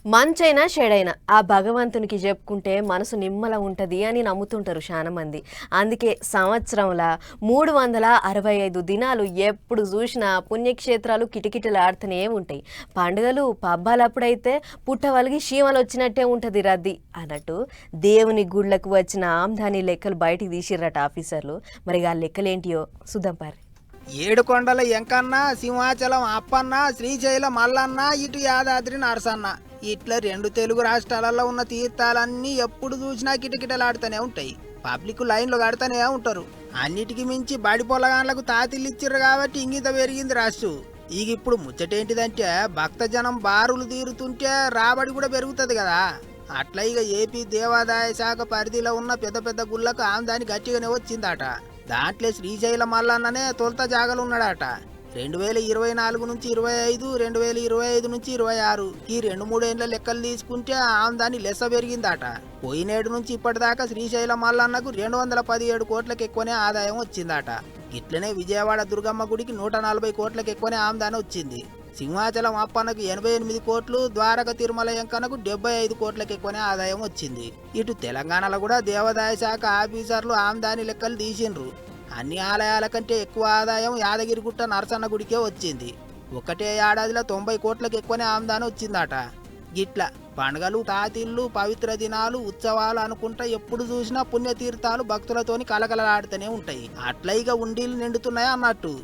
మంచైనా చెడైనా ఆ భగవంతునికి చెప్పుకుంటే మనసు నిమ్మల ఉంటుంది అని నమ్ముతుంటారు చాలా మంది. అందుకే సంవత్సరంలో 365 దినాలు ఎప్పుడు చూసినా పుణ్యక్షేత్రాలు కిటకిటలాడుతూనే ఉంటాయి. పండుగలు పబ్బాలప్పుడైతే పుట్టవలిగి చీమలు వచ్చినట్టే ఉంటుంది రద్దీ అన్నట్టు. దేవుని గుళ్ళకు వచ్చిన ఆమ్దాని లెక్కలు బయటికి తీసిర్రట ఆఫీసర్లు. మరి ఆ లెక్కలేంటియో చూద్దాం పారి. ఏడుకొండల ఎంకన్న, సింహాచలం అప్పన్న, శ్రీశైలం మల్లన్న, ఇటు యాదాద్రి నరసన్న, ఇట్లా 2 తెలుగు రాష్ట్రాలలో ఉన్న తీర్థాలన్నీ ఎప్పుడు చూసినా కిటకిటలాడుతూనే ఉంటాయి. పబ్లిక్ లైన్లు కడతానే ఉంటారు. అన్నిటికీ మించి బడి పొలగాన్లకు తాతిల్లు ఇచ్చిర్రు కాబట్టి ఇంగిత పెరిగింది రష్షు. ఇప్పుడు ముచ్చటేంటిదంటే భక్తజనం బారులు తీరుతుంటే రాబడి కూడా పెరుగుతుంది కదా. అట్లా ఏపీ దేవాదాయ శాఖ పరిధిలో ఉన్న పెద్ద పెద్ద గుళ్ళకు ఆమ్దాని గట్టిగానే వచ్చిందట. దాంట్లో శ్రీశైలం మల్లన్ననే తొలుత జాగలున్నాడట. 2024 నుంచి 25, 2025 నుంచి 26 ఈ 2-3 ఏళ్ల లెక్కలు తీసుకుంటే ఆమ్దాని లెస్స పెరిగిందట. పోయినేడు నుంచి ఇప్పటిదాకా శ్రీశైలం మల్లన్నకు 217 కోట్లకు ఎక్కువనే ఆదాయం వచ్చిందట. ఇట్లనే విజయవాడ దుర్గమ్మ గుడికి 140 కోట్లకు ఎక్కువనే ఆమ్దాని వచ్చింది. సింహాచలం అప్పన్నకు 88 కోట్లు, ద్వారక తిరుమల ఎంకన్నకు 75 కోట్లకు ఎక్కువనే ఆదాయం వచ్చింది. ఇటు తెలంగాణలో కూడా దేవాదాయ శాఖ ఆఫీసర్లు ఆమ్దాని లెక్కలు తీసిండ్రు. అన్ని ఆలయాల కంటే ఎక్కువ ఆదాయం యాదగిరిగుట్ట నరసన్న గుడికే వచ్చింది. ఒకటే ఏడాదిలో 90 కోట్లకు ఎక్కువనే ఆమ్దాని వచ్చిందట. గిట్లా పండుగలు, తాతిళ్ళు, పవిత్ర దినాలు, ఉత్సవాలు అనుకుంటా ఎప్పుడు చూసినా పుణ్యతీర్థాలు భక్తులతోని కలకలలాడుతూనే ఉంటాయి. అట్లా ఉండీలు నిండుతున్నాయి అన్నట్టు.